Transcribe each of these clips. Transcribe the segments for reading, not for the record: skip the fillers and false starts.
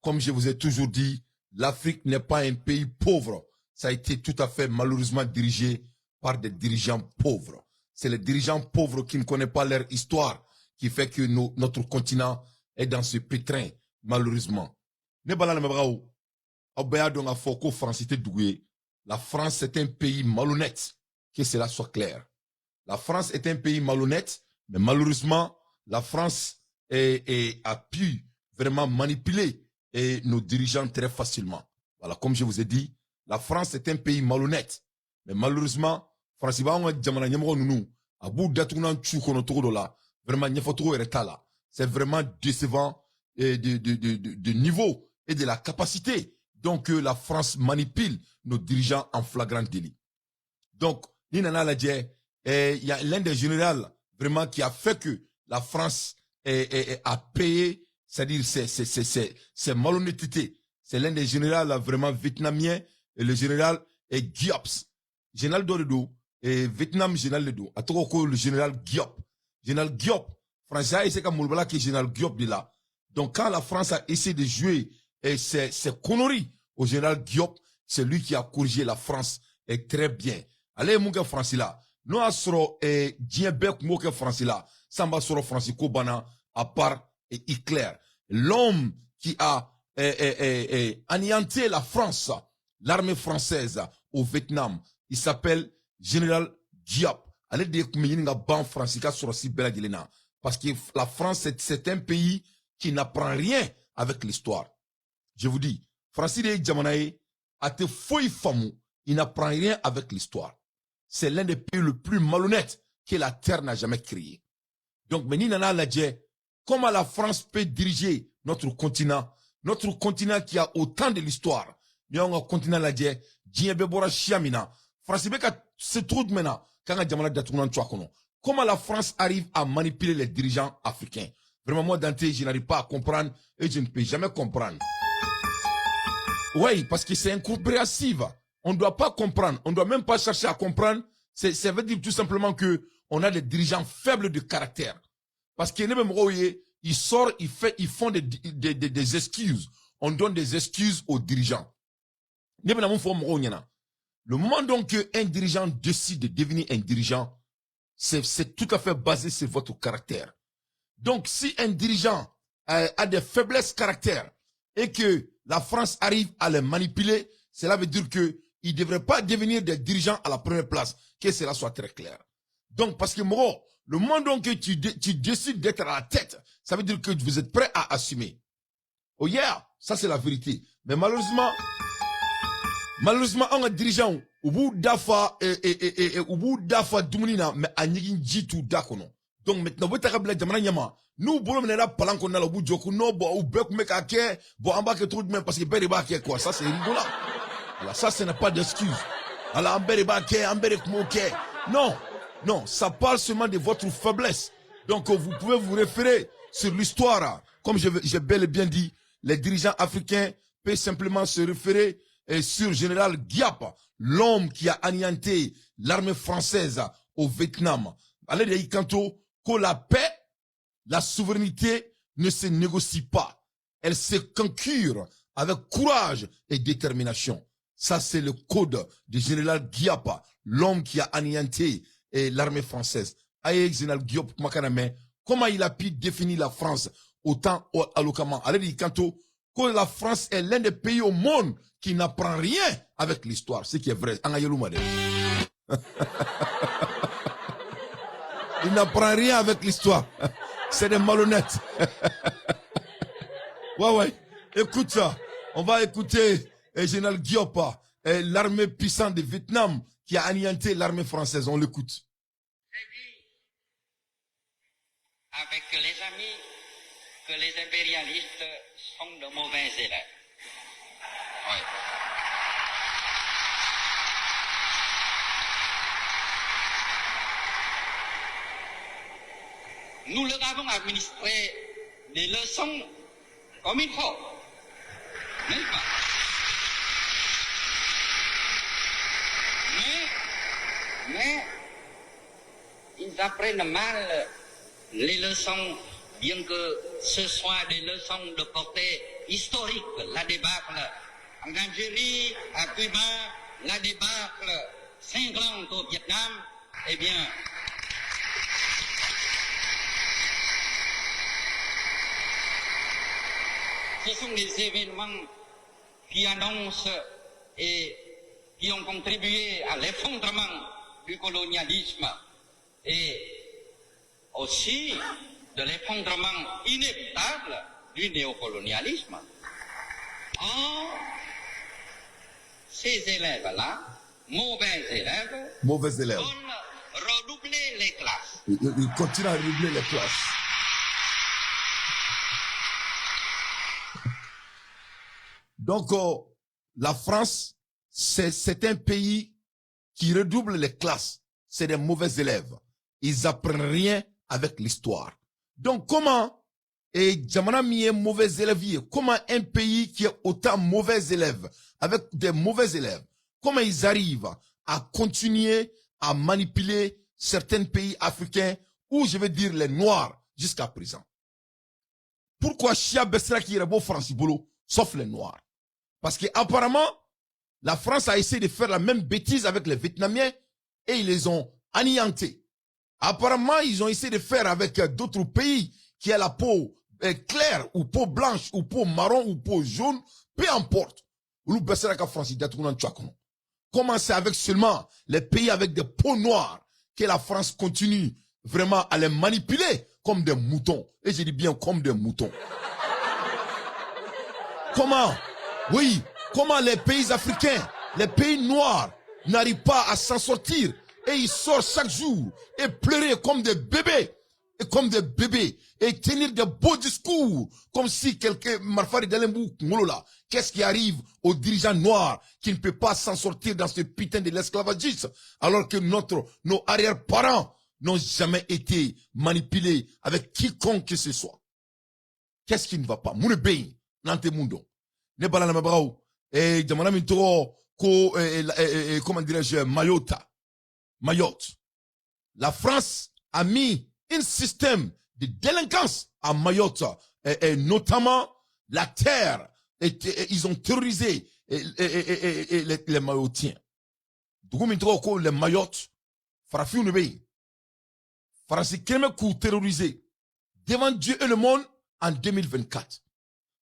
comme je vous ai toujours dit, l'Afrique n'est pas un pays pauvre. Ça a été tout à fait malheureusement dirigé par des dirigeants pauvres. C'est les dirigeants pauvres qui ne connaissent pas leur histoire qui fait que notre continent est dans ce pétrin, malheureusement. La France est un pays malhonnête, que cela soit clair. La France est un pays malhonnête, mais malheureusement, la France a pu vraiment manipuler nos dirigeants très facilement. Voilà, comme je vous ai dit, la France est un pays malhonnête, mais malheureusement, France c'est vraiment décevant de niveau et de la capacité. Donc, la France manipule nos dirigeants en flagrant délit. Donc, il y a l'un des généraux vraiment qui a fait que la France a payé, c'est-à-dire ses malhonnêtetés. C'est l'un des généraux vraiment vietnamiens, et le général Giops. Général Doredo, et Vietnam général Ledo. A trop le général Giop. Général Giop, français, c'est comme Moulbala qui est général Giop de là. Donc, quand la France a essayé de jouer ses conneries au général Giop, c'est lui qui a corrigé la France et très bien. Allez, mon gars, France là. Nous avons Djebek, mon gars, France là. Samba soro Francisco Bana, à part Hitler. L'homme qui a anéanti la France, l'armée française au Vietnam, il s'appelle Général Diop. Allez dire que nous avons Francisca sur si belle Guilena. Parce que la France, c'est un pays qui n'apprend rien avec l'histoire. Je vous dis, Francis de Djamanae a été fouille famou. Il n'apprend rien avec l'histoire. C'est l'un des pays les plus malhonnêtes que la terre n'a jamais créé. Donc, Nana Ladje, comment la France peut diriger notre continent qui a autant de l'histoire. Nous avons un continent Ladje, Djiebebora Chiamina. France se trouve maintenant, quand Djamana Datounan Tchouakono. Comment la France arrive à manipuler les dirigeants africains? Vraiment, moi, Dante, je n'arrive pas à comprendre et je ne peux jamais comprendre. Oui, parce que c'est incompréhensible. On ne doit pas comprendre. On ne doit même pas chercher à comprendre. Ça veut dire tout simplement que on a des dirigeants faibles de caractère. Parce que ils sortent, ils font des excuses. On donne des excuses aux dirigeants. Le moment donc qu'un dirigeant décide de devenir un dirigeant, c'est tout à fait basé sur votre caractère. Donc, si un dirigeant a des faiblesses caractère et que la France arrive à les manipuler, cela veut dire que il ne devrait pas devenir des dirigeants à la première place, que cela soit très clair. Donc, parce que Moro, le moment donc que tu décides d'être à la tête, ça veut dire que vous êtes prêt à assumer. Oh yeah, ça c'est la vérité. Mais malheureusement, on a dirigeant, au bout d'afa, Dumunina, mais à Nigin Jitu Dakono. Donc maintenant, vous avez dit, nous, bon, on est là, parlant qu'on a le bout de Joko, non, bon, ou bec, mec, à quai, bon, en bas, que trop de même, parce que Beriba, quoi, ça c'est rigolant. Alors, ça, ce n'est pas d'excuse. Alors, en Beriba, en Beriba, non. Non, ça parle seulement de votre faiblesse. Donc, vous pouvez vous référer sur l'histoire. Comme j'ai bel et bien dit, les dirigeants africains peuvent simplement se référer sur Général Giap, l'homme qui a anéanti l'armée française au Vietnam. Allez, les Kanto, que la paix, la souveraineté ne se négocie pas. Elle se conquiert avec courage et détermination. Ça, c'est le code du Général Giap, l'homme qui a anéanti l'armée française. Aïe, Général Giop Makaname, comment il a pu définir la France autant alloquemment? Allez, dit Kanto, que la France est l'un des pays au monde qui n'apprend rien avec l'histoire. Ce qui est vrai. Il n'apprend rien avec l'histoire. C'est des malhonnêtes. Ouais. Écoute ça. On va écouter Général Giop, l'armée puissante du Vietnam qui a anéanti l'armée française. On l'écoute. J'ai dit avec les amis que les impérialistes sont de mauvais élèves. Oui. Nous leur avons administré des leçons comme il faut, n'est-ce pas? Mais ils apprennent mal les leçons, bien que ce soit des leçons de portée historique, la débâcle en Algérie, à Cuba, la débâcle cinglante au Vietnam, eh bien, ce sont des événements qui annoncent et qui ont contribué à l'effondrement du colonialisme et aussi de l'effondrement inévitable du néocolonialisme. Or, ces élèves-là, mauvais élèves, veulent redoubler les classes. ils continuent à redoubler les classes. Donc, la France, c'est un pays qui redouble les classes. C'est des mauvais élèves. Ils apprennent rien avec l'histoire. Donc, comment, et Jamana mi est mauvais élève, comment un pays qui est autant mauvais élèves, avec des mauvais élèves, comment ils arrivent à continuer à manipuler certains pays africains, ou je veux dire les Noirs, jusqu'à présent? Pourquoi Chia Bessra qui est beau France Bolo, sauf les Noirs? Parce qu'apparemment, la France a essayé de faire la même bêtise avec les Vietnamiens et ils les ont anéantis. Apparemment, ils ont essayé de faire avec d'autres pays qui a la peau claire ou peau blanche ou peau marron ou peau jaune, peu importe. Comment c'est avec seulement les pays avec des peaux noires que la France continue vraiment à les manipuler comme des moutons. Et je dis bien comme des moutons. Comment? Oui, comment les pays africains, les pays noirs n'arrivent pas à s'en sortir et ils sortent chaque jour et pleurer comme des bébés, et tenir de beaux discours comme si quelqu'un Marfari Dalembou Ngolola. Qu'est-ce qui arrive aux dirigeants noirs qui ne peut pas s'en sortir dans ce putain de l'esclavagisme alors que nos arrière-parents n'ont jamais été manipulés avec quiconque que ce soit? Qu'est-ce qui ne va pas? Moune Bey, Nante Mundo. Ne bala na mabrao et jamana mintoro ko comment dirais-je Mayotte. La France a mis un système de délinquance à Mayotte et notamment la terre et ils ont terrorisé les Mayottiens. Dugu mintoro ko les Mayotte farafi ne be farasi kreme coup terrorisé devant Dieu et le monde en 2024.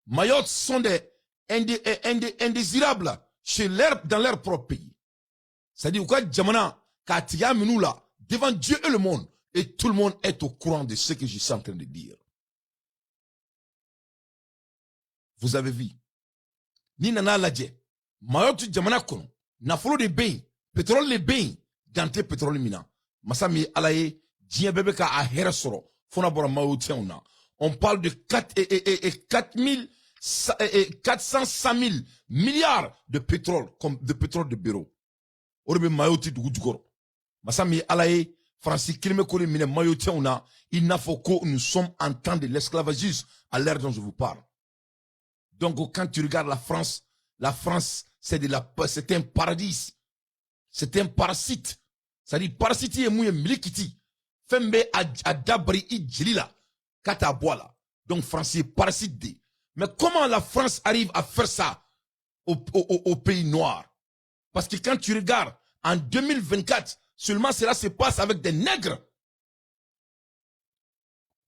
Mayotte sont des indésirables dans leur propre pays. C'est-à-dire que Djamana, Katia Minoula, devant Dieu et le monde, et tout le monde est au courant de ce que je suis en train de dire. Vous avez vu. Ni nana ladje. Mayotte Djamana kono. Nafolo de bain. Pétrole de bain. Gante pétrole mina. Masami alaye. Dien bébé ka a hera soro. Fona bora Mayotte ona. On parle de 405 000 milliards de pétrole, comme de pétrole de bureau. Orbe Mayotte du Goudjugoro. Masami alaye. Francis Kilme Kole mine Mayotte ona. Il n'a faut que nous sommes en temps de l'esclavagisme à l'ère dont je vous parle. Donc, quand tu regardes la France, c'est un paradis. C'est un parasite. C'est-à-dire, parasite est mouillé milikiti. Fembe a dabri i djilila. Kata boila. Donc, France est parasite. Mais comment la France arrive à faire ça au pays noir? Parce que quand tu regardes, en 2024, seulement cela se passe avec des nègres.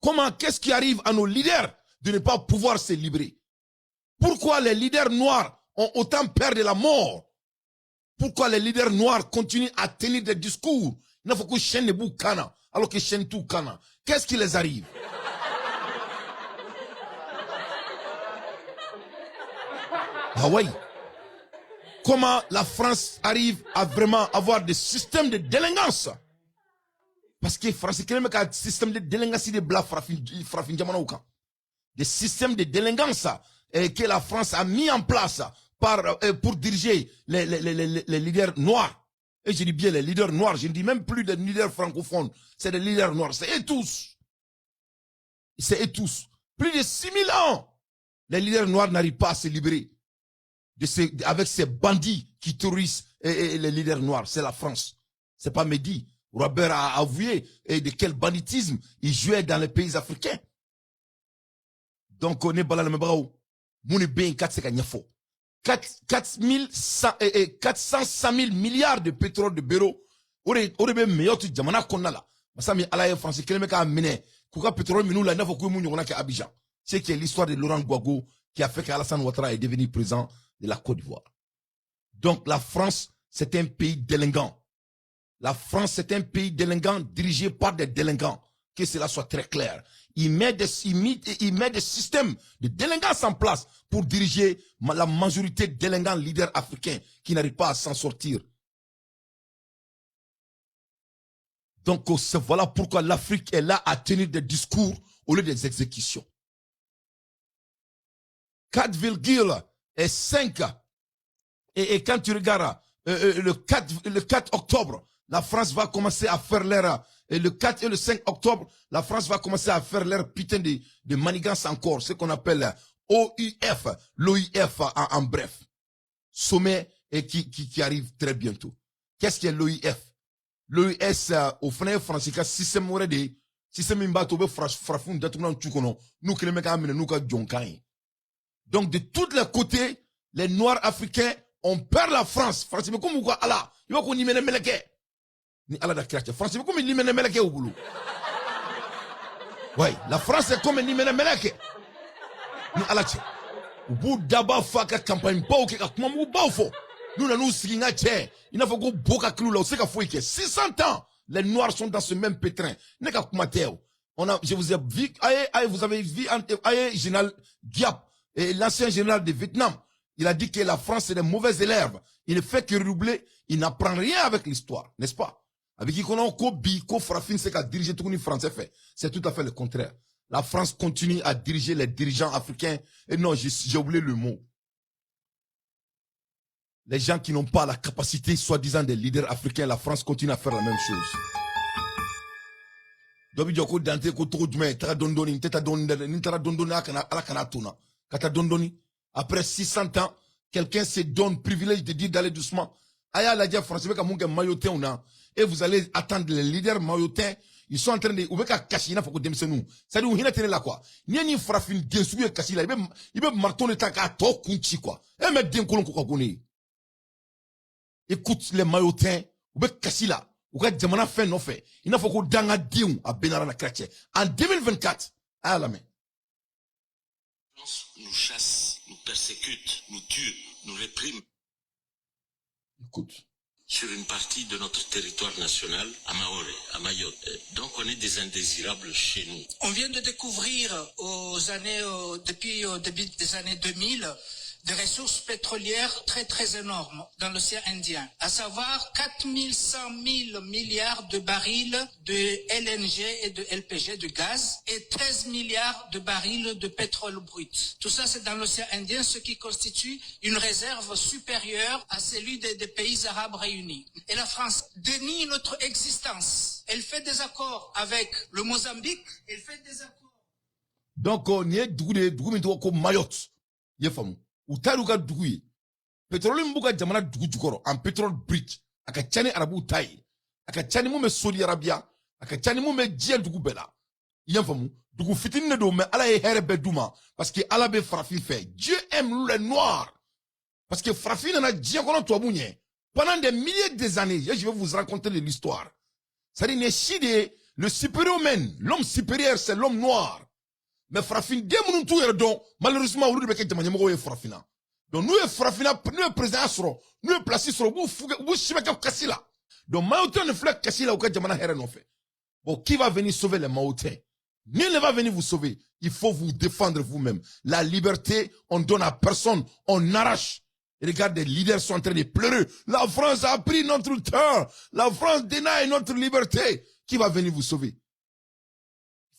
Comment, qu'est-ce qui arrive à nos leaders de ne pas pouvoir se libérer? Pourquoi les leaders noirs ont autant peur de la mort? Pourquoi les leaders noirs continuent à tenir des discours? Il faut que chaîne les kana, alors que chaîne tout kana. Qu'est-ce qui les arrive? Ah oui. Comment la France arrive à vraiment avoir des systèmes de délinquance? Parce que France, il y a un système de délinquance de bla frafin jamanouka. Des systèmes de délinquance que la France a mis en place pour diriger les leaders noirs. Et je dis bien les leaders noirs, je ne dis même plus des leaders francophones, c'est des leaders noirs, c'est eux tous. C'est eux tous. Plus de 6000 ans, les leaders noirs n'arrivent pas à se libérer avec ces bandits qui terrorisent les leaders noirs. C'est la France. C'est pas Mehdi. Robert a avoué de quel banditisme il jouait dans les pays africains. Donc on est balal mebrao. Mouni ben 405 000 milliards de pétrole de béro. Ore be meyotu jamana konnala. Masami alaye français keleme ka mine. Kuka pétrole minou la nafo kumu nyona ke Abidjan. C'est qui est l'histoire de Laurent Gbagbo qui a fait qu'Alassane Ouattara est devenu président de la Côte d'Ivoire. Donc la France, c'est un pays délinquant. La France, c'est un pays délinquant dirigé par des délinquants. Que cela soit très clair. Il met des systèmes de délinquance en place pour diriger la majorité de délinquants leaders africains qui n'arrivent pas à s'en sortir. Donc voilà pourquoi l'Afrique est là à tenir des discours au lieu des exécutions. 4,5. Et quand tu regardes le 4 octobre, la France va commencer à faire l'air. Et le 4 et le 5 octobre, la France va commencer à faire l'air putain de manigance encore. Ce qu'on appelle OIF, l'OIF en bref. Sommet et qui arrive très bientôt. Qu'est-ce que l'OIF? L'OIS, au final, français, système de système imbato be frafun d'atounan tchukono. Nous qui les mecs amènent nous ka djonkai. Donc de tous les côtés, les Noirs africains, on perd la France. France, mais comme quoi, Allah, il va qu'on y mène meleke. Ni Allah d'akirache. France, mais comme il y mène meleke au boulot. Ouais, la France est comme il y mène meleke. Ni Allah tche. Au bout d'abord, faka campagne, pas au keka, comment vous baufo. Nous, nous, siginga tche. Il n'a pas qu'on boka clou là, c'est qu'à fouiller. 600 ans, les Noirs sont dans ce même pétrin. N'est qu'à kumateo. Je vous ai vu, vous avez vu, général Diap, l'ancien général de Vietnam. Il a dit que la France est des mauvais élèves. Il ne fait que redoubler. Il n'apprend rien avec l'histoire, n'est-ce pas? Avec qui qu'on a ko frafine, c'est qu'à diriger tout le français fait. C'est tout à fait le contraire. La France continue à diriger les dirigeants africains. Et non, j'ai oublié le mot. Les gens qui n'ont pas la capacité, soi-disant des leaders africains, la France continue à faire la même chose. Dobi Djoko Dante ko to djumé tara dondoni teta dondoni tara dondoni ala kana tuna kata dondoni après 600 ans quelqu'un se donne privilège de dire d'aller doucement aya la dia français ka munga mayotin ona et vous allez attendre les leaders mayotin ils sont en train de ubeka kashina foko demsenu ça dit hina tene la quoi ni frafine densu e kashila ibe marton eta ka to kunchi quoi et met den kolon ko koni écoute les mayotins ubeka kashila il n'a pas danga diou à Benarana Kratche. En 2024, à la main. Nous chasse, nous persécute, nous tue, nous réprime. Écoute. Sur une partie de notre territoire national, à Maoré, à Mayotte. Donc on est des indésirables chez nous. On vient de découvrir depuis le début des années 2000, des ressources pétrolières très énormes dans l'océan Indien, à savoir 4100 000 milliards de barils de LNG et de LPG, de gaz, et 13 milliards de barils de pétrole brut. Tout ça, c'est dans l'océan Indien, ce qui constitue une réserve supérieure à celui des pays arabes réunis. Et la France dénie notre existence. Elle fait des accords avec le Mozambique, elle fait des accords. Donc, on y est comme Mayotte. Ou taruga douye pétrole mbuga jamana dugu jukoro en pétrole brut aka chani arabu tay aka chani mu me Saudi Arabia aka chani mu me djel dugu bela yanfamu dugu fitine do me ala e herbe duma parce que ala be farafin fait Dieu aime les noirs parce que farafin na djel kono to bunye pendant des milliers d'années je vais vous raconter l'histoire ça dit ne le supérieur humain l'homme supérieur c'est l'homme noir. Mais Frafine, malheureusement, on est Frafina. Donc, nous, Frafina, nous, président, nous, placé sur vous, chimaka Kassila. Donc, Maoutin ne fait Kassila ou Kadjamana Heren fait. Bon, qui va venir sauver les Maoutins? Nul ne va venir vous sauver. Il faut vous défendre vous-même. La liberté, on donne à personne, on arrache. Et regarde, les leaders sont en train de pleurer. La France a pris notre temps. La France dénie notre liberté. Qui va venir vous sauver?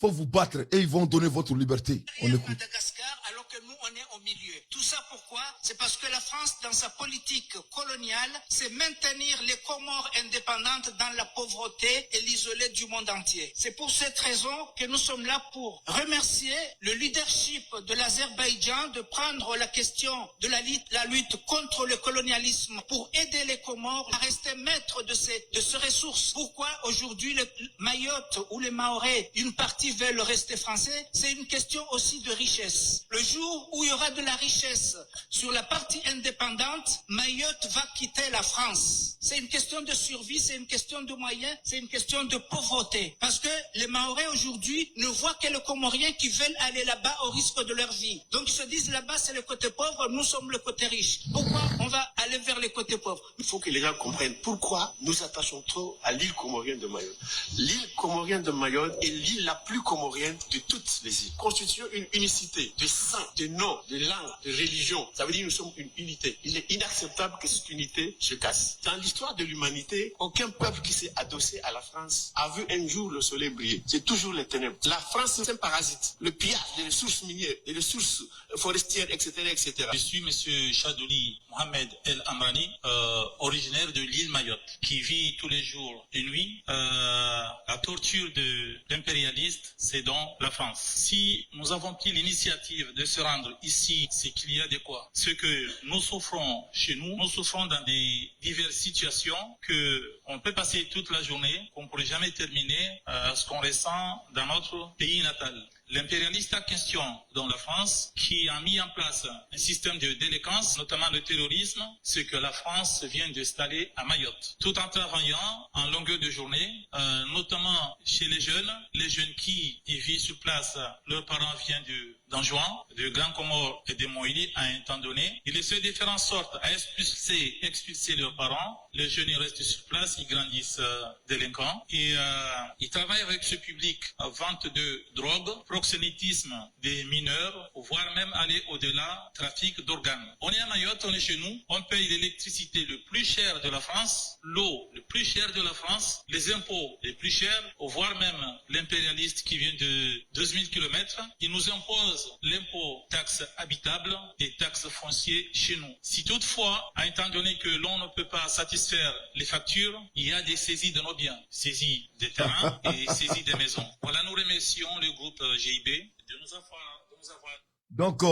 Il faut vous battre et ils vont donner votre liberté. On écoute. Madagascar, alors que nous, on est au milieu. Tout ça pourquoi? C'est parce que la France, dans sa politique coloniale, c'est maintenir les Comores indépendantes dans la pauvreté et l'isolé du monde entier. C'est pour cette raison que nous sommes là pour remercier le leadership de l'Azerbaïdjan de prendre la question de la lutte contre le colonialisme pour aider les Comores à rester maîtres de ces ressources. Pourquoi aujourd'hui le Mayotte ou les Mahorais, une partie veulent rester français? C'est une question aussi de richesse. Le jour jour où il y aura de la richesse sur la partie indépendante, Mayotte va quitter la France. C'est une question de survie, c'est une question de moyens, c'est une question de pauvreté. Parce que les Mahorais aujourd'hui ne voient que les Comoriens qui veulent aller là-bas au risque de leur vie. Donc ils se disent là-bas c'est le côté pauvre, nous sommes le côté riche. Pourquoi on va aller vers les côtés pauvres? Il faut que les gens comprennent pourquoi nous attachons trop à l'île comorienne de Mayotte. L'île comorienne de Mayotte est l'île la plus comorienne de toutes les îles. Constituant une unicité de sang, de nom, de langue, de religion. Ça veut dire que nous sommes une unité. Il est inacceptable que cette unité se casse. Dans l'histoire de l'humanité, aucun peuple qui s'est adossé à la France a vu un jour le soleil briller. C'est toujours les ténèbres. La France, c'est un parasite. Le pillage des ressources minières, des ressources forestières, etc., etc. Je suis M. Chadouli Mohamed El Amrani, originaire de l'île Mayotte, qui vit tous les jours et nuits la torture de l'impérialiste, c'est dans la France. Si nous avons pris l'initiative de se rendre ici, c'est qu'il y a de quoi. Ce que nous souffrons chez nous, nous souffrons dans des diverses situations que on peut passer toute la journée, qu'on ne pourrait jamais terminer ce qu'on ressent dans notre pays natal. L'impérialiste en question dans la France, qui a mis en place un système de délinquance, notamment le terrorisme, ce que la France vient d'installer à Mayotte. Tout en travaillant en longueur de journée, notamment chez les jeunes qui y vivent sur place, leurs parents viennent d'Anjouan, de Grand Comore et de Moïli à un temps donné. Ils essaient de faire en sorte à expulser leurs parents. Les jeunes ils restent sur place, ils grandissent délinquants. Et ils travaillent avec ce public, vente de drogue, proxénétisme des mineurs, voire même aller au-delà, trafic d'organes. On est à Mayotte, on est chez nous, on paye l'électricité le plus cher de la France, l'eau le plus cher de la France, les impôts les plus chers, voire même l'impérialiste qui vient de 12 000 km, il nous impose l'impôt taxe habitable et taxe foncière chez nous. Si toutefois, étant donné que l'on ne peut pas satisfaire les factures, il y a des saisies de nos biens, saisies des terrains et saisies des maisons. Voilà, nous remercions le groupe GIB de nous avoir... Donc,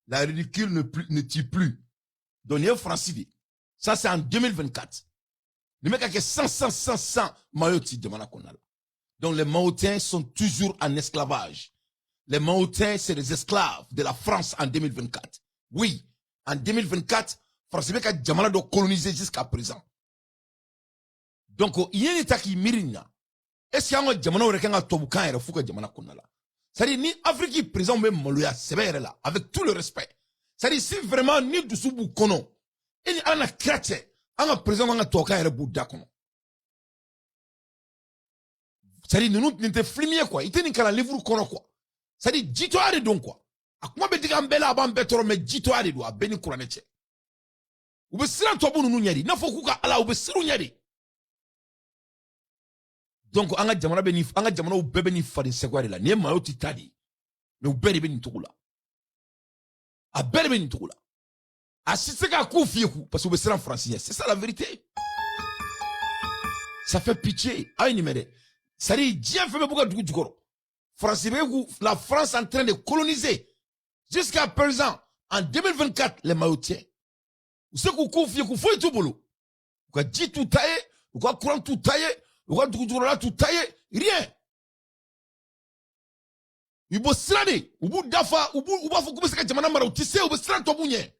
la ridicule ne tue plus. Donc, il y a Francide. Ça, c'est en 2024. Le mec a que 100 Mayotte demande qu'on a là. Donc, les Mahotains sont toujours en esclavage. Les Mahotains, c'est des esclaves de la France en 2024. Oui, en 2024, France a Djamala doit coloniser jusqu'à présent. Donc, il y a un état qui mirina. Est-ce qu'il y a un Djamana ou un Tobukan et un Fouka Djamana Konala? C'est-à-dire, ni Afrique qui présente même Moloya, c'est vrai là, avec tout le respect. C'est-à-dire, si vraiment ni Dousoubou Kono, et ni Anna Kratche, Anna présent un Toka et un Bouddha Kono. C'est-à-dire, nous n'étions flimiers quoi, il était ni qu'à la livre Kono quoi. C'est-à-dire, dis-toi à donc quoi. A comment be diga mbela abam betoro me dis-toi à do, beni Kuraneche. Ou be siran tobu nous nyari, na fokuka ala ou be siru nyari. Donc, anga jamana ou bebe ni fadi sekwari la, ni Mayotte tadi, mais ou bebe ni tukula. A bebe ni tukula. A si se ka kou fiekou, parce que ou be siran français, c'est ça la vérité. Ça fait pitié. Aïe ni mede. Ça dit, Dieu fait beaucoup de tukoro. Français, la France est en train de coloniser. Jusqu'à présent, en 2024, les Mayotiens. Vous savez qu'on fait tout boulot. Vous avez dit tout taillé, vous avez courant tout taillé, vous avez tout taillé, rien. Vous avez sradi, vous avez dafa, vous avez fait comme ça que jamana mara, vous tissez, vous avez sradi toi bougné.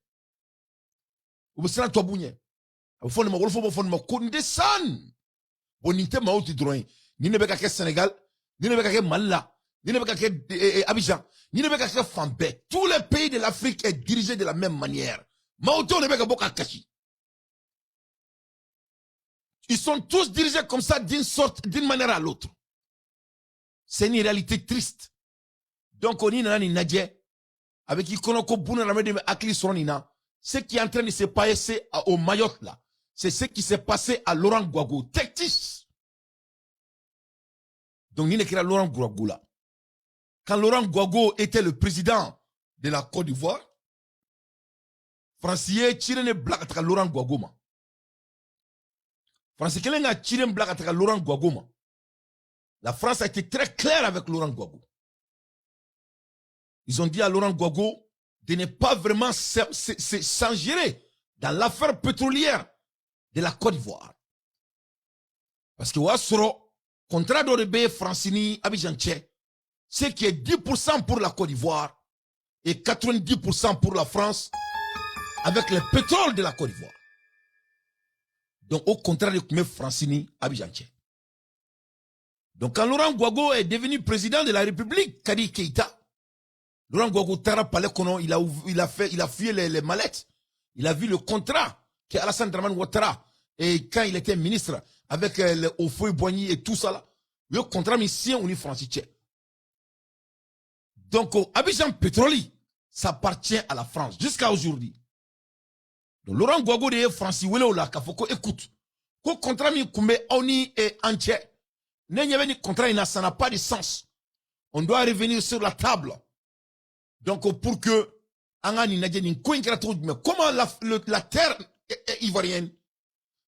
Vous avez sradi toi bougné. Vous faites ma condescend. Vous n'êtes pas Mayotte droit. Ni ne beka ke Sénégal, ni ne beka ke Mali, ni ne beka ke Abidjan, ni ne beka ke Fambé. Tous les pays de l'Afrique est dirigé de la même manière. Maoto ne beka boka kashi. Ils sont tous dirigés comme ça d'une manière à l'autre. C'est une réalité triste. Donc on y nana ni nadje avec Ikonoko Bouna Ramede Akli Soronina. Ce qui est en train de se passer au Mayotte là, c'est ce qui s'est passé à Laurent Gbagbo. Tectis. Donc, il n'est Laurent Gbagbo là. Quand Laurent Gbagbo était le président de la Côte d'Ivoire, Français tiré ne blague à Laurent Gbagbo ma. Français quelqu'un a tiré une blague à Laurent Gbagbo ma. La France a été très claire avec Laurent Gbagbo. Ils ont dit à Laurent Gbagbo de ne pas vraiment s'ingérer dans l'affaire pétrolière de la Côte d'Ivoire. Parce que Ouassoro, contrat de Francini, Abidjan, ce qui est 10% pour la Côte d'Ivoire, et 90% pour la France avec le pétrole de la Côte d'Ivoire. Donc au contraire de Francini Abidjan. Donc quand Laurent Gbagbo est devenu président de la République, Kadi Keïta, Laurent Gbagbo Tara Palais Kono, il a fui les mallettes. Il a vu le contrat que Alassane Dramane Ouattara, et quand il était ministre, avec le Houphouët-Boigny et tout ça là, le contrat mission uni français. Donc Abidjan Pétroli, ça appartient à la France jusqu'à aujourd'hui. Donc Laurent Gbagbo de Francis Welo là, Kafoko écoute, qu'au contrat mi kumbe oni et entier, n'ayez contrat ça n'a pas de sens. On doit revenir sur la table. Donc pour que mais comment la terre ivoirienne,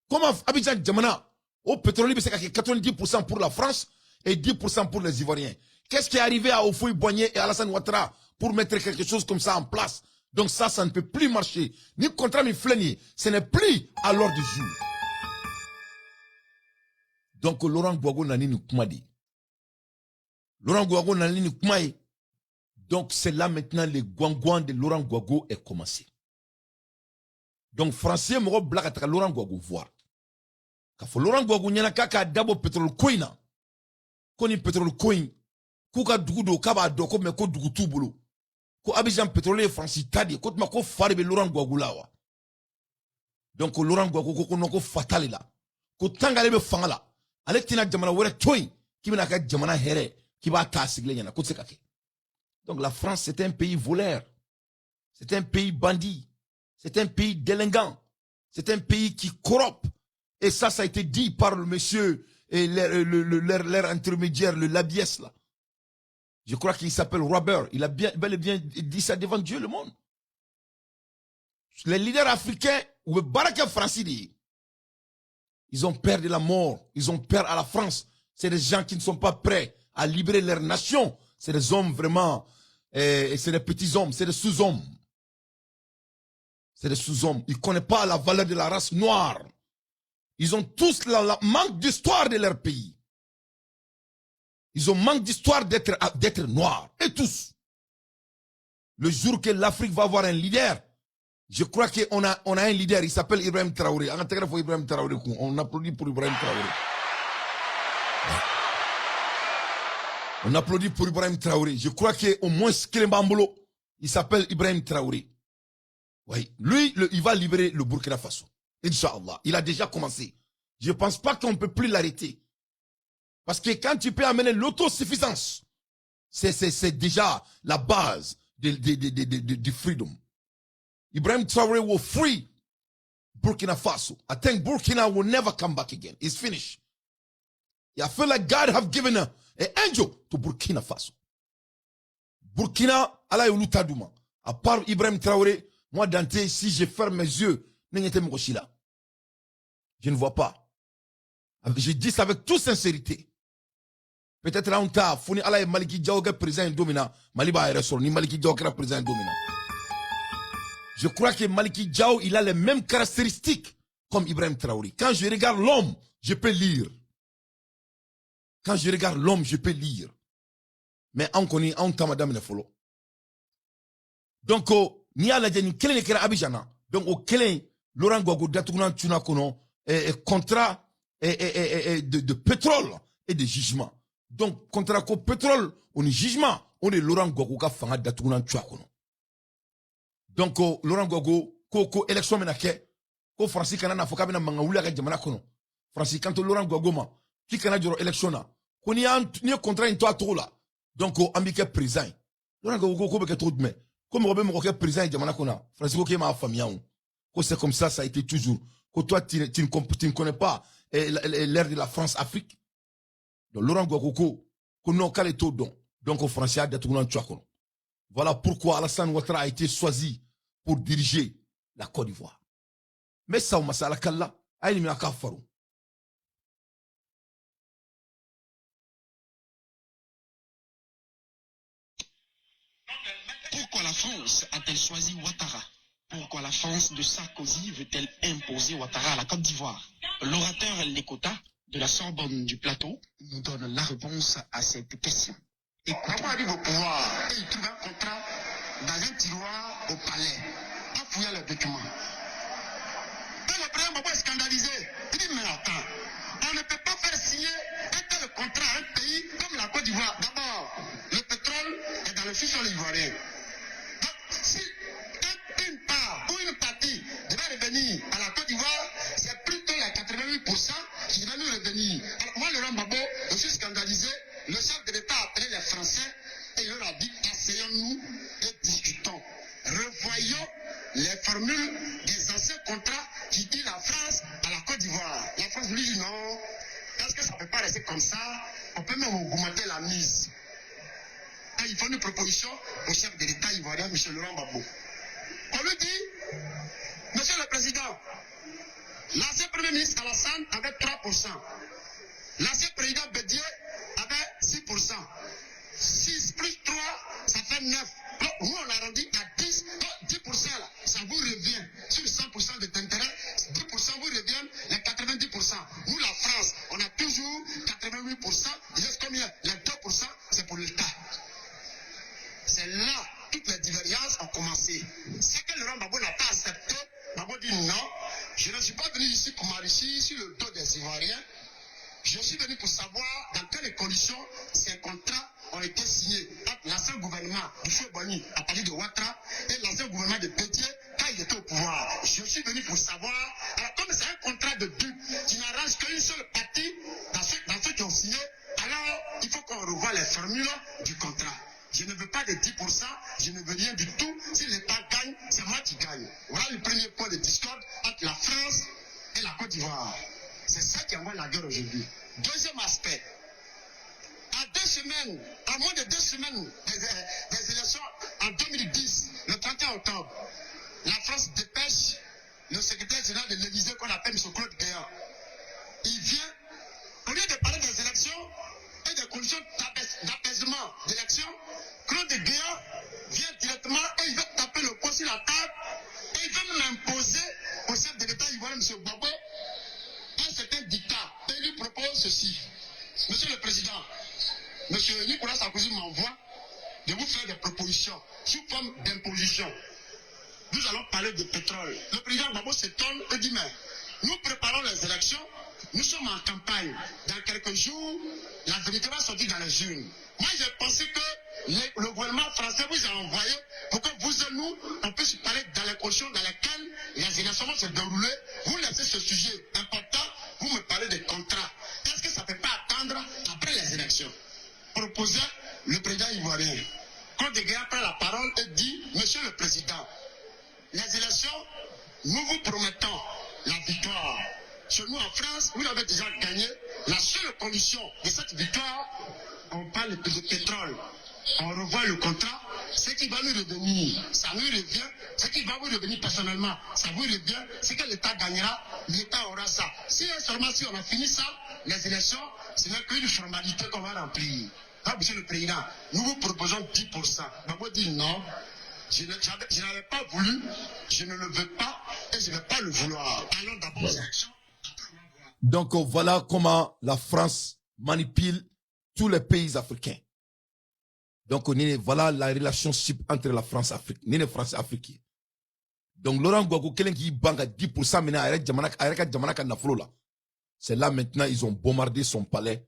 comment Abidjan Djamana, au pétrole, c'est 90% pour la France et 10% pour les Ivoiriens. Qu'est-ce qui est arrivé à Houphouët-Boigny et Alassane Ouattara pour mettre quelque chose comme ça en place? Donc ça ne peut plus marcher. Ni contrat ni fléni, ce n'est plus à l'ordre du jour. Donc Laurent Gbagbo n'a ni kumadi. Laurent Gbagbo n'a ni kumaï. Donc c'est là maintenant le guangouan de Laurent Gbagbo est commencé. Donc français mo blague à Laurent Gbagbo voir. Quand Laurent Gbagbo n'y a qu'à d'abord pétrole coin. Koni pétrole coin. Kuka dugudo kaba doko me ko dugu tubulu. Ko Abidjan pétrolier français tadi ko ma ko farbe Laurent Gbagbo lawa. Donc Laurent Gbagbo ko no fatale là. Ko tangale be fangala. Ale tina jamana wore toy ki bina ka jamana here ki ba ta sigle nyana ko tsekake. Donc la France, c'est un pays voleur. C'est un pays bandit. C'est un pays délinquant. C'est un pays qui corrompt. Et ça a été dit par le monsieur et leur intermédiaire, le Labiès là. Je crois qu'il s'appelle Robert. Il a bel et bien dit ça devant Dieu, le monde. Les leaders africains, ou le Baraka Francidi, ils ont peur de la mort. Ils ont peur à la France. C'est des gens qui ne sont pas prêts à libérer leur nation. C'est des hommes vraiment, c'est des petits hommes, c'est des sous-hommes. C'est des sous-hommes. Ils ne connaissent pas la valeur de la race noire. Ils ont tous la manque d'histoire de leur pays. Ils ont manque d'histoire d'être noirs. Et tous. Le jour que l'Afrique va avoir un leader, je crois qu'on a un leader, il s'appelle Ibrahim Traoré. On applaudit pour Ibrahim Traoré. On applaudit pour Ibrahim Traoré. Je crois qu'au moins Kilembambolo, il s'appelle Ibrahim Traoré. Oui, lui, il va libérer le Burkina Faso. Inch'Allah. Il a déjà commencé. Je ne pense pas qu'on ne peut plus l'arrêter. Parce que quand tu peux amener l'autosuffisance, c'est déjà la base du freedom. Ibrahim Traoré will free Burkina Faso. I think Burkina will never come back again. It's finished. I feel like God have given an angel to Burkina Faso. Burkina, Allah est l'outadouma. À part Ibrahim Traoré, moi Dante, si je ferme mes yeux, je ne vois pas. Je dis ça avec toute sincérité. Peut-être là on t'a fourni Allah et Maliki Diaoga président domina. Maliba est ressort, ni Maliki Diaoga président domina. Je crois que Maliki Diao, il a les mêmes caractéristiques comme Ibrahim Traoré. Quand je regarde l'homme, je peux lire. Quand je regarde l'homme, je peux lire. Mais on connaît, on t'a madame le follow. Donc, ni à la jeni, quel est le Abidjana? Donc, au quel Laurent Gbagbo datounan tuna kono, contrat de pétrole et de jugement. Donc, contrat ko pétrole, on est jugement, on est Laurent Gbagbo ka fanga datounan tuna kono. Donc, Laurent Gbagbo, ko élection menake, ko Francis Kanana foka bena mangawula ka jamana kono. Francis kanto Laurent Gbagbo ma, qui kana joro élection na, ko ni contrat in toi trop là. Donc, ambique président. Laurent Gbagbo ko beke trop de mais. Comme Robert Mokoke président jamana kona, Francis ko ma famille on. Ko c'est comme ça a été toujours. Que toi tu ne connais pas l'ère de la France-Afrique. Donc, Laurent Gbagbo ko non kale to don. Donc, au Français a datounan tua kono. Voilà pourquoi Alassane Ouattara a été choisi pour diriger la Côte d'Ivoire. Mais ça, on m'a dit, pourquoi la France a-t-elle choisi Ouattara? Pourquoi la France de Sarkozy veut-elle imposer Ouattara à la Côte d'Ivoire? L'orateur Lekota de la Sorbonne du Plateau nous donne la réponse à cette question. Écoutez. Vos pouvoirs. Et il trouve un contrat dans un tiroir au palais, en fouillant les documents. Et le président Gbagbo est scandalisé. Il dit, mais attends, on ne peut pas faire signer un tel contrat à un pays comme la Côte d'Ivoire. D'abord, le pétrole est dans le sous-sol ivoirien. Donc, si une part ou une partie devait revenir à la Côte d'Ivoire, c'est plutôt les 88% qui devaient nous revenir. Alors moi, Laurent Gbagbo, je suis scandalisé. Le chef de l'État a appelé les Français et il leur a dit, asseyons-nous et discutons. Revoyons les formules des anciens contrats qui disent la France à la Côte d'Ivoire. La France lui dit non. Est-ce que ça ne peut pas rester comme ça? On peut même augmenter la mise. Et il faut une proposition au chef de l'État ivoirien, M. Laurent Gbagbo. On lui dit, Monsieur le Président, l'ancien Premier ministre Alassane avait 3%. L'ancien président Bédier avait 6%. 6 plus 3, ça fait 9. Donc, nous, on a rendu à 10. Donc, 10% là, ça vous revient. Sur 100% de d'intérêt, 10% vous revient les 90%. Nous, la France, on a toujours 88%. Il reste combien? Les 2%, c'est pour l'État. C'est là, toutes les divergences ont commencé. C'est que Laurent Gbagbo n'a pas accepté. Gbagbo dit non, je ne suis pas venu ici pour m'enrichir sur le dos des Ivoiriens. Je suis venu pour savoir dans quelles conditions ces contrats ont été signés entre l'ancien gouvernement de Choué-Boni à partir de Ouattara et l'ancien gouvernement de Bédier quand il était au pouvoir. Je suis venu pour savoir. Alors, comme c'est un contrat de but qui n'arrange qu'une seule partie dans ceux qui ont signé, alors il faut qu'on revoie les formules du contrat. Je ne veux pas de 10%, je ne veux rien du tout. Si l'État gagne, c'est moi qui gagne. Voilà le premier point de discorde entre la France et la Côte d'Ivoire. C'est ça qui envoie la guerre aujourd'hui. Deuxième aspect. À moins de 2 semaines des élections en 2010, le 31 octobre, la France dépêche le secrétaire général de l'Élysée qu'on appelle M. Claude Guéant. Il vient, au lieu de parler des élections et des conditions d'apaisement d'élections, Claude Guéant vient directement et il veut taper le poing sur la table et il veut même imposer au chef de l'État ivoirien, M. Gbagbo, un certain dictat. Et il lui propose ceci. Monsieur le Président, M. Nicolas Sarkozy m'envoie de vous faire des propositions sous forme d'imposition. Nous allons parler de pétrole. Le président Gbagbo s'étonne et dit, mais nous préparons les élections, nous sommes en campagne. Dans quelques jours, la vérité va sortir dans les urnes. Moi, j'ai pensé que le gouvernement français vous a envoyé pour que vous et nous, on puisse parler dans les conditions dans lesquelles les élections vont se dérouler. Vous laissez ce sujet important, vous me parlez des contrats. Est-ce que ça ne peut pas attendre après les élections? Proposait le président ivoirien. Claude Guéant prend la parole et dit, Monsieur le Président, les élections, nous vous promettons la victoire. Chez nous en France, vous l'avez déjà gagné. La seule condition de cette victoire, on parle de pétrole. On revoit le contrat, ce qui va nous revenir, ça nous revient. Ce qui va vous revenir personnellement, ça vous revient. Ce que l'État gagnera, l'État aura ça. Si seulement si on a fini ça, les élections, ce n'est qu'une formalité qu'on va remplir. Donc, Monsieur le Président, nous vous proposons 10%. Gbagbo dit non, je n'avais pas voulu, je ne le veux pas et je ne vais pas le vouloir. Allons d'abord aux élections. Donc voilà comment la France manipule tous les pays africains. Donc voilà la relationship entre la France et l'Afrique. Ni les Français africains. Donc Laurent Gbagbo, quelqu'un qui banque à 10% maintenant, c'est là maintenant ils ont bombardé son palais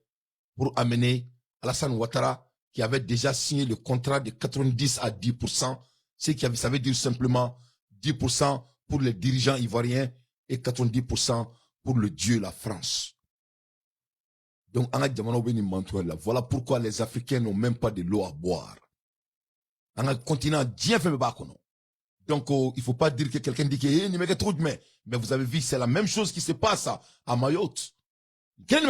pour amener Alassane Ouattara qui avait déjà signé le contrat de 90 à 10%. Ça veut dire simplement 10% pour les dirigeants ivoiriens et 90% pour le Dieu, la France. Donc, voilà pourquoi les Africains n'ont même pas de l'eau à boire. On a un continent bien fait, donc il ne faut pas dire que quelqu'un dit que mais vous avez vu, c'est la même chose qui se passe à Mayotte. C'est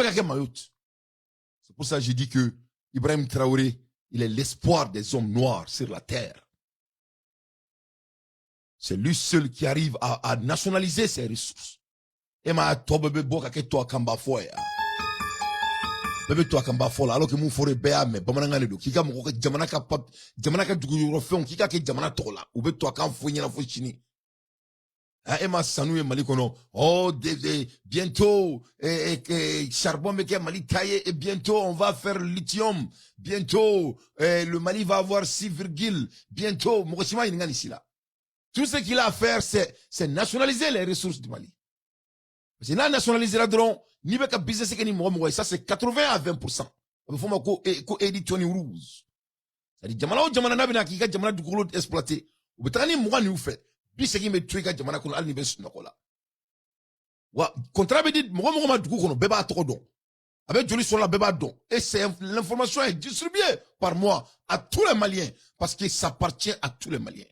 pour ça que j'ai dit que Ibrahim Traoré, il est l'espoir des hommes noirs sur la terre. C'est lui seul qui arrive à nationaliser ses ressources. Et ma to bebe boka ke to akamba foya. Bebe to akamba fola alors que mon forêt béa mais bamana le do kika mo ko jamana ka dugu yoro fon kika ke jamana tola. Ube to akam fo nyina fo chini. Emma Sanou et Malikono. Oh, bientôt, charbon Meke Mali taillé, et bientôt, on va faire lithium. Bientôt, le Mali va avoir 6, bientôt, Mokosima il ici là. Tout ce qu'il a à faire, c'est nationaliser les ressources du Mali. Parce que là, nationaliser la drone, ni beka business que ni moi, ça c'est 80 à 20%. Il faut ko édition rouge. C'est-à-dire, jamana o jamana na bina ki ka jamana du golo exploiter. Ou betani moi ni ou fait. Puis ce qui me tue ka jamana ko al ni be sunakola. Wa contrat be dit mo ma du ko no beba to don. Avec joli sur la beba don. Et l'information est distribuée par moi à tous les Maliens parce que ça appartient à tous les Maliens.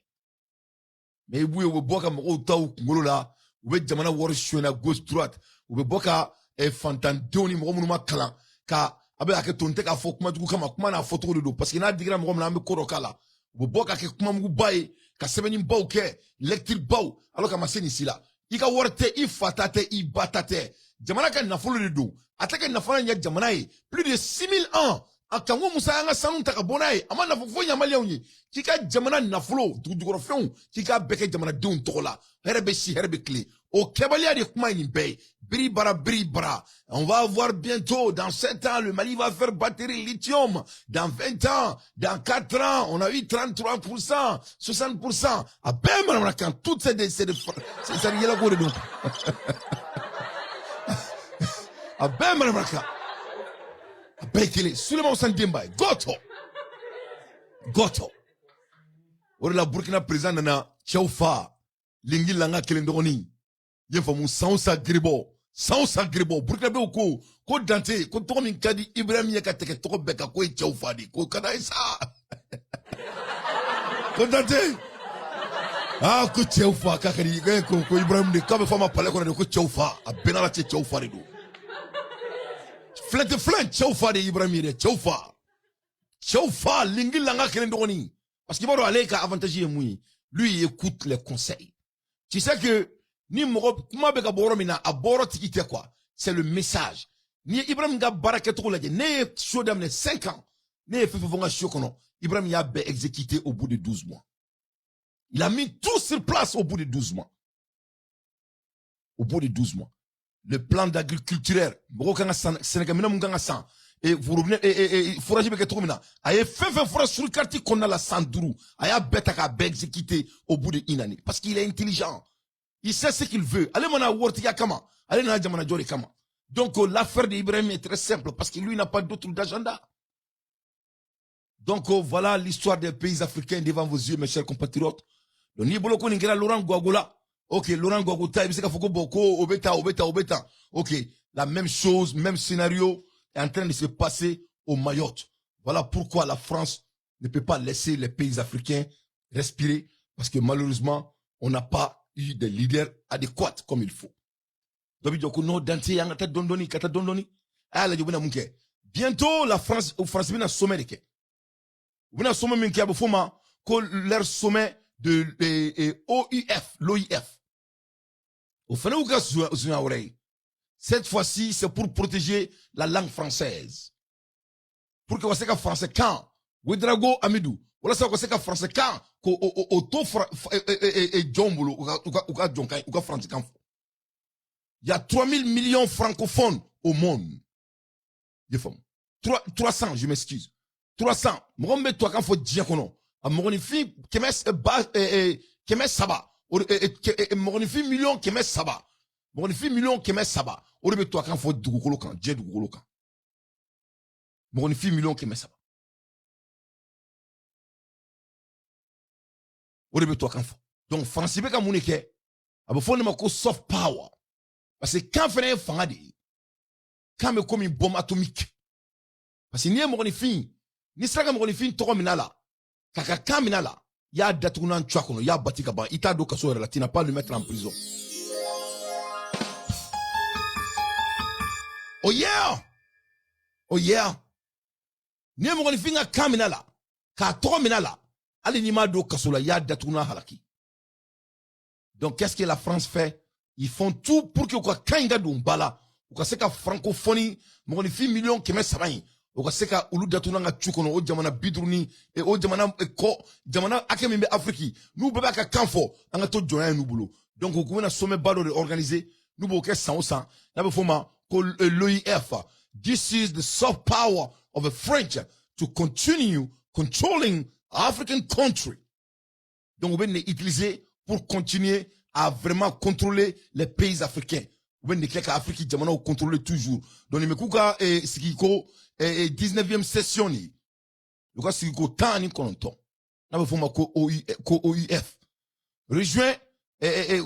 Mais oui, on boka mo ta ou ngolo la, ou be jamana wor shona gauche droite, ou be boka fantan doni mo ma kala ka abe ake tonte ka fo kuma dugu kama kuma na photo de do parce que na digra mo na me korokala bo boka ke kuma mu baye ka sebeni baw ke electric baw alors ka maseni sila ika worte I fatate I batate jamana ka na folo de do atake na fana nya jamana yi plus de 6000 ans akango musa nga sanu taka bonaye ama na fofo nya mali onyi kika jamana na folo dugu fon kika beke jamana dun tokola herbe si herbe clé au Kebalia de kuma ni bay bribara. On va avoir bientôt, dans 7 ans, le Mali va faire batterie lithium. Dans 20 ans, dans 4 ans, on a eu 33%, 60%. Ah ben, madame, quand toutes ces ça y est là, quoi de nous? Ah ben, madame, ah ben, qu'il est, Suleiman Sandimba, Goto. Or la Burkina président na Chaufa, Lingi Langa Kelendoni. Yen famu sansa gribo Burkina be ko dante ko to min kadi Ibrahim yaka teke to beka ko e chawfadi ko kada isa ko dante ko chawfa ka kadi ko Ibrahim de ka be fama pale ko de ko chawfa abenala che chawfadi do flint chawfa de Ibrahim de chawfa lingi langa kelen doni parce qu'il va aller ka avantage lui il écoute les conseils. Tu sais que ni moko kuma be ka boro mina a boro tikite quoi, c'est le message. Ni Ibrahim ga baraketo la ne show d'amener 5 ans ne fait fonga show kono Ibrahim ya be exécuté au bout de 12 mois. Il a mis tout sur place au bout de 12 mois. Au bout de 12 mois. Le plan d'agriculture moko kanga Sénégal mina munganga san et vous revenez et forage be keto mina aye fait forage sur le quartier qu'on a la Sanduru aya beta ka be exécuté au bout de 1 année parce qu'il est intelligent. Il sait ce qu'il veut. Allez, mon awards, il y a comment? Allez, n'a jamais dit comment. Donc, l'affaire d'Ibrahim est très simple parce que lui n'a pas d'autre agenda. Donc, voilà l'histoire des pays africains devant vos yeux, mes chers compatriotes. Donc, ni boloko ni ngela Laurent Gwagola. Ok, Laurent Gwagota, il sait qu'il faut que obeta. Ok, la même chose, même scénario est en train de se passer au Mayotte. Voilà pourquoi la France ne peut pas laisser les pays africains respirer parce que malheureusement, on n'a pas eu des leaders adéquats comme il faut. Bientôt, la France, vient sommet de quai. Vous avez sommet de leur sommet de l'OIF. Cette fois-ci, c'est pour protéger la langue française. Pour que vous sachiez français quand, Ouedraogo Amidou, voilà ça, vous savez français quand, il y a 3000 millions francophones au monde. 300, je m'excuse. 300. Mwombe toi quand faut dire qu'on a. Mwonifi kemes saba. Mwonifi million kemes saba. Mwonifi million kemes saba. Orebe toi quand faut dugukolo kan, dje dugukolo kan. Mwonifi million kemes saba. Donc, France, c'est comme on est que, il faut que soft power. Parce que quand on fait un fangade, quand on comme une bombe atomique, parce que ni un fin, ni ça comme fin, trop minala, kaka kaminala, il y a datounan tchakono, il y a batikaba, il t'a do kaso tu n'as pas le mettre en prison. Oh yeah! Ni un fin a kaminala, ka trop minala. Donc, qu'est-ce que la France fait? Ils font tout pour que quand il y a un bala, ou que francophonie, mon fille million qui met ça, ou que ulu datuna tchukono, o jamana bidruni, et o jamana ko, jamana akemimbe Afriki, nous beba ka kanfo, anga to joya nous boulot. Donc on a sommet balo organisé nous boke 100 na be foma ko l'OIF. This is the soft power of the French to continue controlling African country. Donc on va utiliser pour continuer à vraiment contrôler les pays africains. On va dire qu'Afrique jamana contrôler toujours. Donc il me kuka ce qui ko 19e session ni. Le cas ce qui ko tant ni konton. Na be foma ko OIF. Rejoint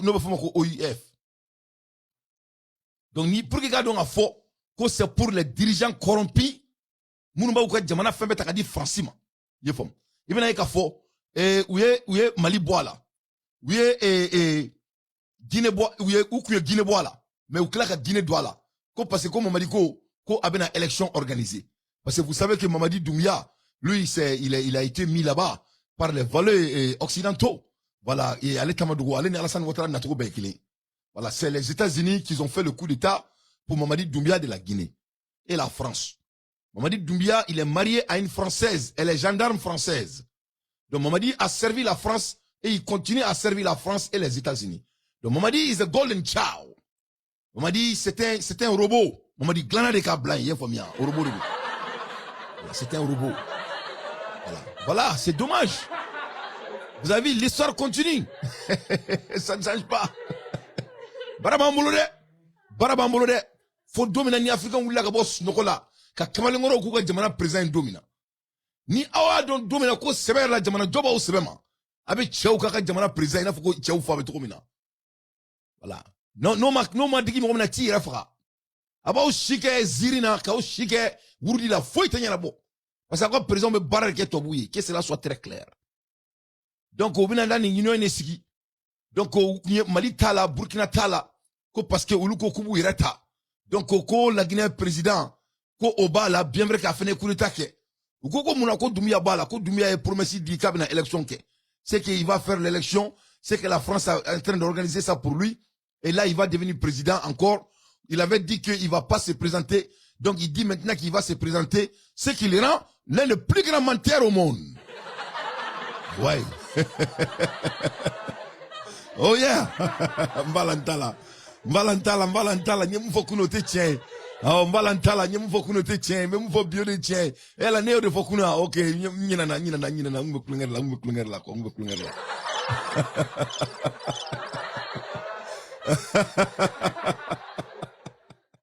no be foma ko OIF. Donc ni pour que gardons à fond que c'est pour les dirigeants corrompus. Munu ba ko jamana fembe takadi francima. Ye fom. Ibena ka fo ouye Mali boala. Ouye Guinée boala, ouye oukuye Guinée boala. Mais ou klaka Guinée douala. Ko parce que comme Mamadi ko abena élection organisée. Parce que vous savez que Mamadi Doumbia, lui il a été mis là-bas par les valeurs occidentaux. Voilà, et allez Tamadougou, allez Alassane Ouattara Natoko Bekele. Voilà, c'est les États-Unis qui ont fait le coup d'État pour Mamadi Doumbia de la Guinée et la France. Mamadi Doumbia, il est marié à une Française, elle est gendarme française. Donc Mamadi a servi la France et il continue à servir la France et les États-Unis. Donc Mamadi is a golden child. Mamadi c'est un robot. Mamadi glana de kablan, il y a un robot. C'est un robot. Voilà, c'est dommage. Vous avez vu, l'histoire continue. Ça ne change pas. Barabambolode. Faut dominer ni Africain ou la boss nokola. Ka kamalengoro kuka jamana président domina. Ni awa don domina ko sebe la jamana joba o sebe ma. Abe chau kaka jamana président ina foko chau fa beto mina. Voilà. No ma digi mo na ti rafa. Aba o shike zirina ka o shike wurdi la foi tanya na bo. Parce que président me barre ke tobuyi, que cela soit très clair. Donc au bina ndani union nesiki. Donc Mali tala Burkina tala ko parce que uluko kubu irata. Donc ko la Guinée président ko Obala bien vrai qu'a fait ne coup d'état ke. Ko muna ko Doumbia bala ko Doumbia est promessi di cabinet élection ke. C'est qu'il va faire l'élection, c'est que la France est en train d'organiser ça pour lui et là il va devenir président encore. Il avait dit qu'il va pas se présenter. Donc il dit maintenant qu'il va se présenter, c'est qu'il rend l'un des plus grands menteurs au monde. Ouais. Oh yeah. Mbalantala, nyemu fokuno te tien. Ah, mbalantala, nyemu fokuno te tien, même fo bio de tien. Et la néo de fokuna, ok, nyina na, umbe klunger la.